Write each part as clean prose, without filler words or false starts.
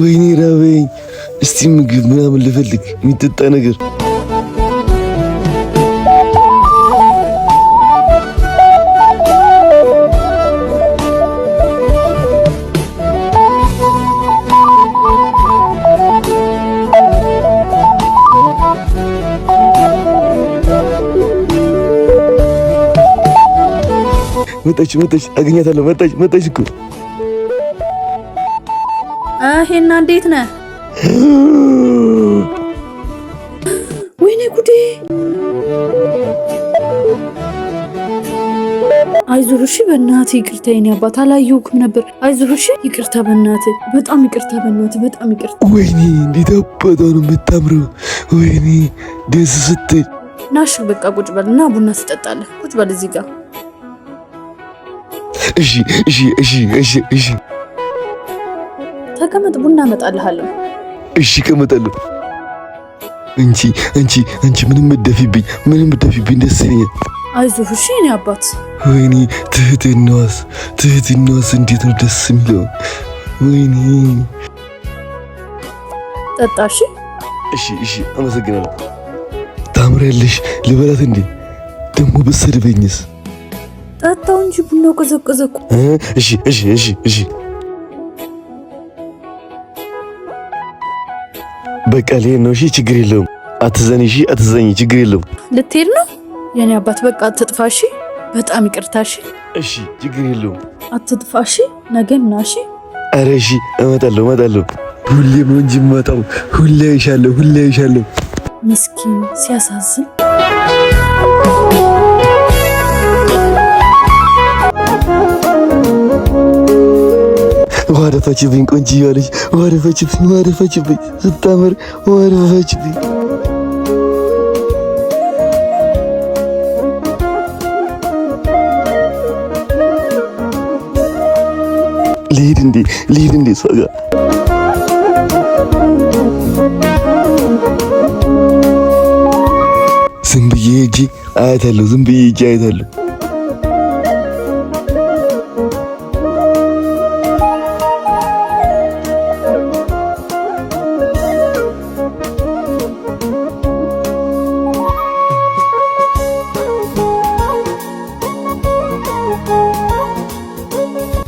ወይኔ ራበኝ። እስቲ ምግብ ምናምን ልፈልግ የሚጠጣ ነገር። መጣች አገኛታለሁ። መጣች እኮ ሄና እንዴት ነህ? ወይኔ ጉዴ! አይዞህ እሺ፣ በእናትህ ይቅርታ። የኔ አባት አላየሁህም ነበር። አይዞህ እሺ፣ ይቅርታ በእናትህ፣ በጣም ይቅርታ በእናትህ፣ በጣም ይቅርታ። ወይኔ እንዴት አባቷ ነው የምታምረው! ወይኔ ደስ ስትል። ናሽ በቃ ቁጭ በል እና ቡና ትጠጣለህ። ቁጭ በል እዚህ ጋር። እሺ ተቀመጥ፣ ቡና እመጣልሃለሁ። እሺ እቀመጣለሁ። አንቺ ምንም መደፊብኝ ደስ ይለኛል። አይዞህ እሺ የኔ አባት። ወይኔ ትህትናዋስ እንዴት ነው ደስ የሚለው! ወይኔ ጠጣ። እሺ አመሰግናለሁ። ታምሪያለሽ። ልበላት እንዴ? ደግሞ በሰድበኝስ? ጠጣው እንጂ ቡናው ቀዘቀዘ እኮ። እሺ በቃ ልሄድ ነው። እሺ ችግር የለውም። አትዘኝ፣ ችግር የለውም። ልትሄድ ነው የኔ አባት? በቃ አትጥፋ እሺ። በጣም ይቅርታ እሺ። እሺ ችግር የለውም። አትጥፋ እሺ። ነገ ምን እሺ? ኧረ እሺ እመጣለሁ። ሁሌም ነው እንጂ የምመጣው። ሁሌ አይሻለሁ። ምስኪን ሲያሳዝን። ዋረፈችብኝ ቆንጆ ልጅ፣ ዋረፈችብኝ ስታምር፣ ዋረፈችብኝ። ልሂድ እንዴ እሷ ጋር? ዝም ብዬ ሂጅ አያታለሁ።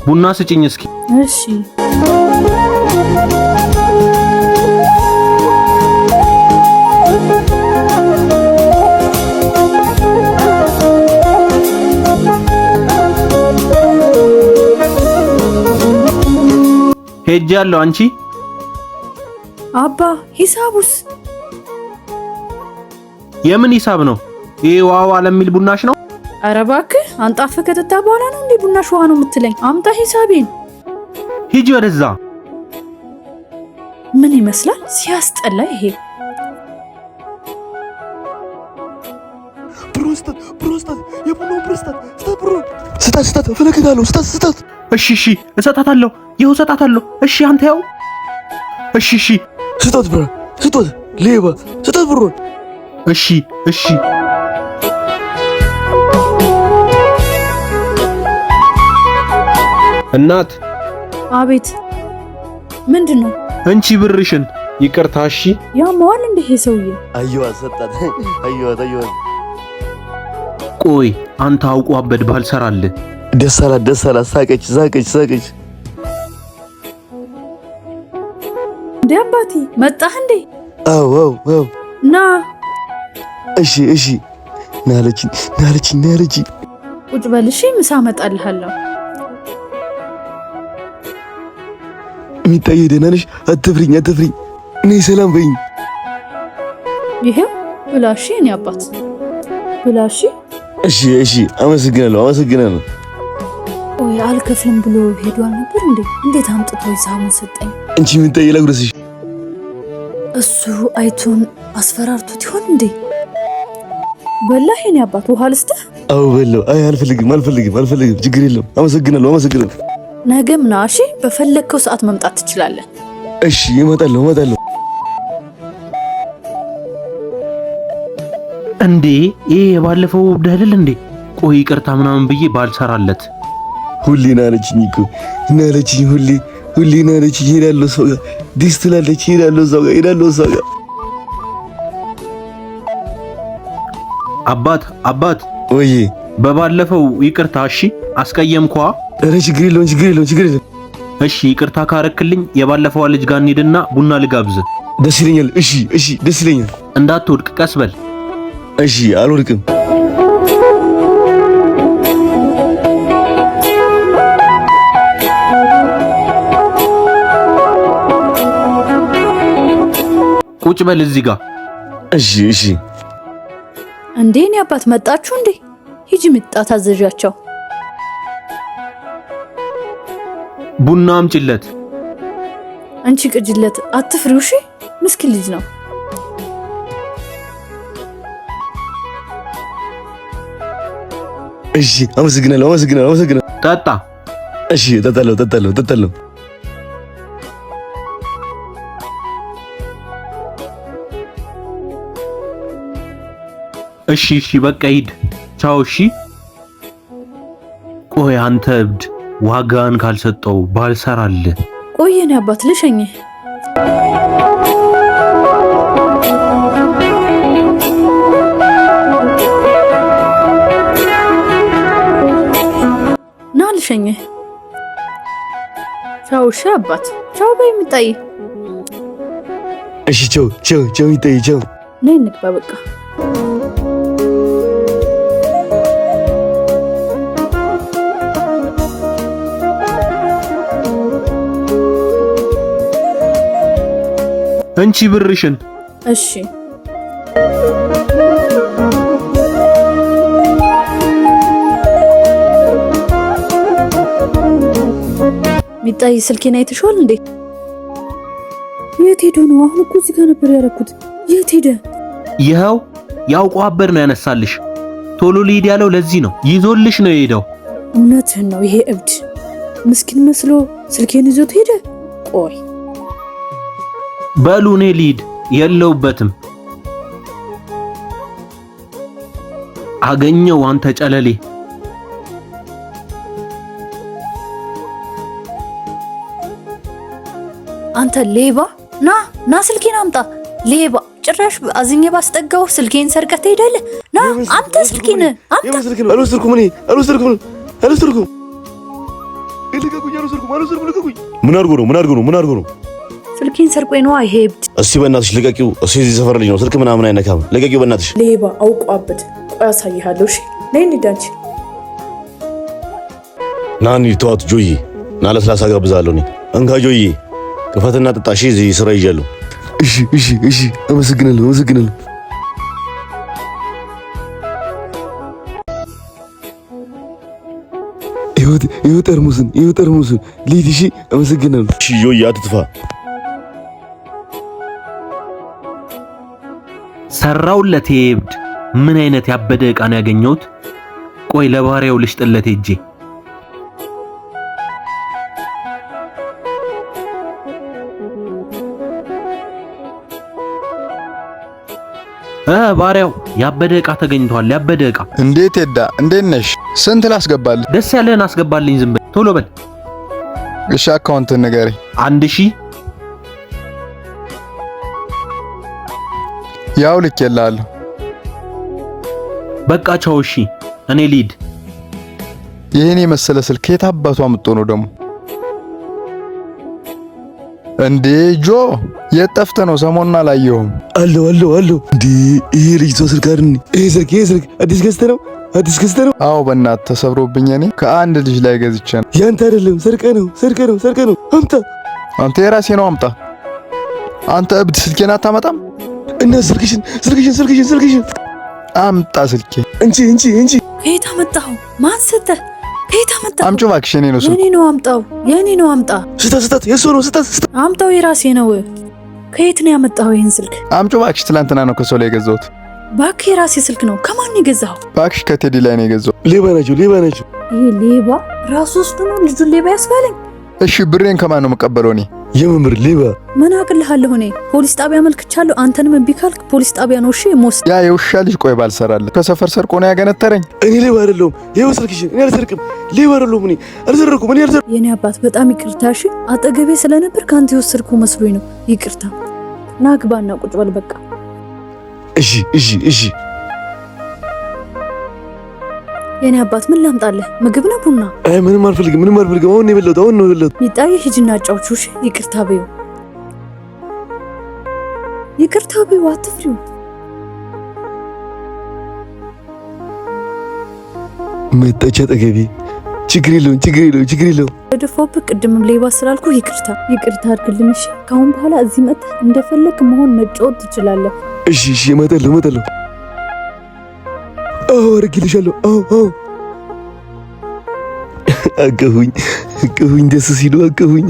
ቡና ስጭኝ እስኪ። እሺ ሄጃለሁ። አንቺ አባ ሂሳቡስ? የምን ሂሳብ ነው? ይሄ ዋው ለሚል ቡናሽ ነው? ኧረ እባክህ አንጣፍ ከጠጣ በኋላ ነው እንዴ ቡናሽ ውሃ ነው የምትለኝ? አምጣ ሂሳቤን። ሂጂ ወደዛ። ምን ይመስላል? ሲያስጠላ ይሄ። ፕሮስታት የቡናው ፕሮስታት ስታት ፈለከታለሁ። ስታት። እሺ እሰጣታለሁ። ይኸው እሰጣታለሁ። እሺ አንተ ያው እሺ ስታት ብራ ስታት ሌባ ስታት ብሮን። እሺ እናት። አቤት። ምንድነው? እንቺ ብርሽን። ይቅርታ። እሺ ያማዋል እንደ ይሄ ሰውዬ። አየዋ ሰጣት። አየዋ። ቆይ አንተ አውቆ አበድ ባልሰራልህ። ደስ አላት። ሳቀች። እንዴ አባቴ መጣህ እንዴ? አዎ ና። እሺ ናለችኝ። ቁጭ በል እሺ። ምሳ እመጣልሃለሁ። ሚጣዬ ደህና ነሽ? አትፍሪኝ። ነይ ሰላም በይኝ። ይሄው ብላሽ የኔ አባት ብላሽ። እሺ አመሰግናለሁ። ኦይ አልከፍልም ብሎ ሄዷል ነበር እንዴ? እንዴት አምጥቶ ሂሳቡን ሰጠኝ? እንቺ ሚጣዬ ላጉረስሽ። እሱ አይቶን አስፈራርቶት ይሆን እንዴ? በላህ የኔ አባት? ውሃ ልስጥህ? አዎ በላው። አይ አልፈልግም። ችግር የለም። አመሰግናለሁ። ነገም ና እሺ። በፈለግከው ሰዓት መምጣት ትችላለህ። እሺ እመጣለሁ። እንዴ ይሄ የባለፈው እብድ እንዴ? ቆይ ይቅርታ ምናምን ብዬ ባልሰራለት ሁሌ ናለችኝ እኮ ናለችኝ። ሁሌ ናለችኝ። ሄዳለሁ ሰው ጋር ደስ ትላለች። ሄዳለሁ ሰው ጋር አባት ወይ በባለፈው ይቅርታ እሺ። አስቀየምኳ? ኧረ ችግር የለውም። እሺ ይቅርታ ካረክልኝ የባለፈው ልጅ ጋር እንሂድና ቡና ልጋብዝ። ደስ ይለኛል። እሺ ደስ ይለኛል። እንዳትወድቅ ቀስ በል። እሺ አልወድቅም። ቁጭ በል እዚህ ጋር። እሺ እንዴ እኔ አባት መጣችሁ እንዴ? ሂጂ ምጣ ታዘዣቸው። ቡና አምጪለት። አንቺ ቅጅለት አትፍሪው እሺ። ምስኪን ልጅ ነው። እሺ አመሰግናለሁ። ጠጣ። እሺ እጠጣለሁ። እሺ በቃ ሂድ። ቻው። እሺ ቆይ አንተ እብድ ዋጋን ካልሰጠው ባልሰራልህ። ቆይ የኔ አባት ልሸኝህ። ና ልሸኝህ። ቻው። እሺ አባት ቻው በይ ምጣይ። እሺ ቻው ምጣይ ቻው። ነይ እንግባ በቃ። እንቺ ብርሽን። እሺ ሚጣይ ስልኬን አይተሽዋል እንዴ? የት ሄዶ ነው? አሁን እኮ እዚህ ጋር ነበር ያደረኩት። የት ሄደ? ይኸው ያውቀው አበር ነው ያነሳልሽ። ቶሎ ሊሄድ ያለው ለዚህ ነው። ይዞልሽ ነው የሄደው። እውነትህን ነው። ይሄ እብድ ምስኪን መስሎ ስልኬን ይዞት ሄደ። ቆይ በሉ እኔ ልሂድ። የለውበትም። አገኘው አንተ ጨለሌ። አንተ ሌባ! ና ስልኬን አምጣ። ሌባ! ጭራሽ አዝኜ ባስጠጋው ስልኬን ሰርቀህ ትሄዳለህ። ና አምጣ ስልኬን። አምጣ። አልወሰድኩም። ምን አድርጎ ነው? ስልኬን ሰርቆኝ ነው ይሄ እብድ። እስቲ በእናትሽ ልቀቂው። እሱ የዚህ ሰፈር ልጅ ነው። ስልክ ምናምን አይነካም። ልቀቂው በእናትሽ። ሌባ አውቋበት። ቆይ አሳይሃለሁ። እሺ ነይ እንሂድ። አንቺ ና እንሂድ። ተዋት ጆዬ። ና ለስላሳ ጋብዛለሁ እኔ። እንካ ጆዬ ክፈትና ጠጣ። እሺ እዚህ ስራ ይዣለሁ። እሺ አመሰግናለሁ። ይኸው ጠርሙስን ልሂድ። እሺ አመሰግናለሁ። እሺ ጆዬ አትጥፋ። ሰራውለት እብድ። ምን አይነት ያበደ ዕቃ ነው ያገኘሁት? ቆይ ለባሪያው ልሽጥለት ሄጄ። ባሪያው ያበደ ዕቃ ተገኝቷል። ያበደ ዕቃ። እንዴት ሄዳ? እንዴት ነሽ? ስንት ላስገባልህ? ደስ ያለህን አስገባልኝ። ዝም በል ቶሎ በል። እሺ አካውንት ንገረኝ። 1000 ያው ልኬልሃለሁ። በቃ ቻው። እሺ እኔ ልሂድ። ይሄን የመሰለ ስልክ የት አባቷ አምጥቶ ነው ደግሞ? እንዴ ጆ የት ጠፍተህ ነው? ሰሞኑን አላየሁም። አለው እንዴ ይሄ ልጅ ስልክ አይደል? ይሄ ስልክ አዲስ ገዝተህ ነው? አዎ በእናትህ ተሰብሮብኝ እኔ ከአንድ ልጅ ላይ ገዝቼ ነው። ያንተ አይደለም፣ ሰርቀህ ነው። አምጣ። አንተ የራሴ ነው አምጣ። አንተ እብድ ስልኬን አታመጣም? እና ስልክሽን አምጣ። ስልኬ እንጂ ከየት አመጣኸው? ማን ሰጠህ? ከየት አመጣኸው? አምጪው እባክሽ። የኔ ነው ስልክ። የኔ ነው አምጣ። ስጣት። የእሱ ነው። ስጣት። አምጣው። የራሴ ነው። ከየት ነው ያመጣኸው ይሄን ስልክ? አምጪው እባክሽ። ትላንትና ነው ከሰው ላይ የገዛሁት። እባክህ የራሴ ስልክ ነው። ከማን ነው የገዛኸው? እባክሽ ከቴዲ ላይ ነው የገዛሁት። ሌባ ናቸው። ይሄ ሌባ ራሱ ወስዶ ነው ልጁን ሌባ ያስባለኝ። እሺ ብሬን ከማን ነው መቀበለው? እኔ የመምር ሌባ ምን አቅልሃለሁ? እኔ ፖሊስ ጣቢያ መልክቻለሁ። አንተንም እምቢ ካልክ ፖሊስ ጣቢያ ነው እሺ የምወስድ። ያ የውሻ ልጅ ቆይ ባልሰራለት ከሰፈር ሰርቆ ነው ያገነተረኝ። እኔ ሌባ አይደለሁም። ይኸው ስልክሽን። እኔ አልሰርቅም። ሌባ አይደለሁም። እኔ አልሰረኩም። እኔ አልሰርኩም። የኔ አባት በጣም ይቅርታ እሺ። አጠገቤ ስለነበር ካንተ የወሰድኩ መስሎኝ ነው። ይቅርታ። ና ግባና ቁጭ በል በቃ። እሺ እሺ እሺ። የኔ አባት ምን ላምጣልህ? ምግብ ነው ቡና? አይ ምንም አልፈልግም። ምንም አልፈልግም። አሁን ነው የበላሁት። ሚጣዬ ሂጂና አጫውቹ እሺ። ይቅርታ በይው። ይቅርታ በይው። አትፍሪው። መጣች አጠገቤ። ችግር የለውም። ደፋውብህ ቅድምም ሌባ ስላልኩ ይቅርታ አድርግልኝ እሺ። ካሁን በኋላ እዚህ መጥተህ እንደፈለክ መሆን መጫወት ትችላለህ። እሺ እመጣለሁ። አዎ አድርግልሻለሁ። አዎ አቀፉኝ ደስ ሲሉ አቀፉኝ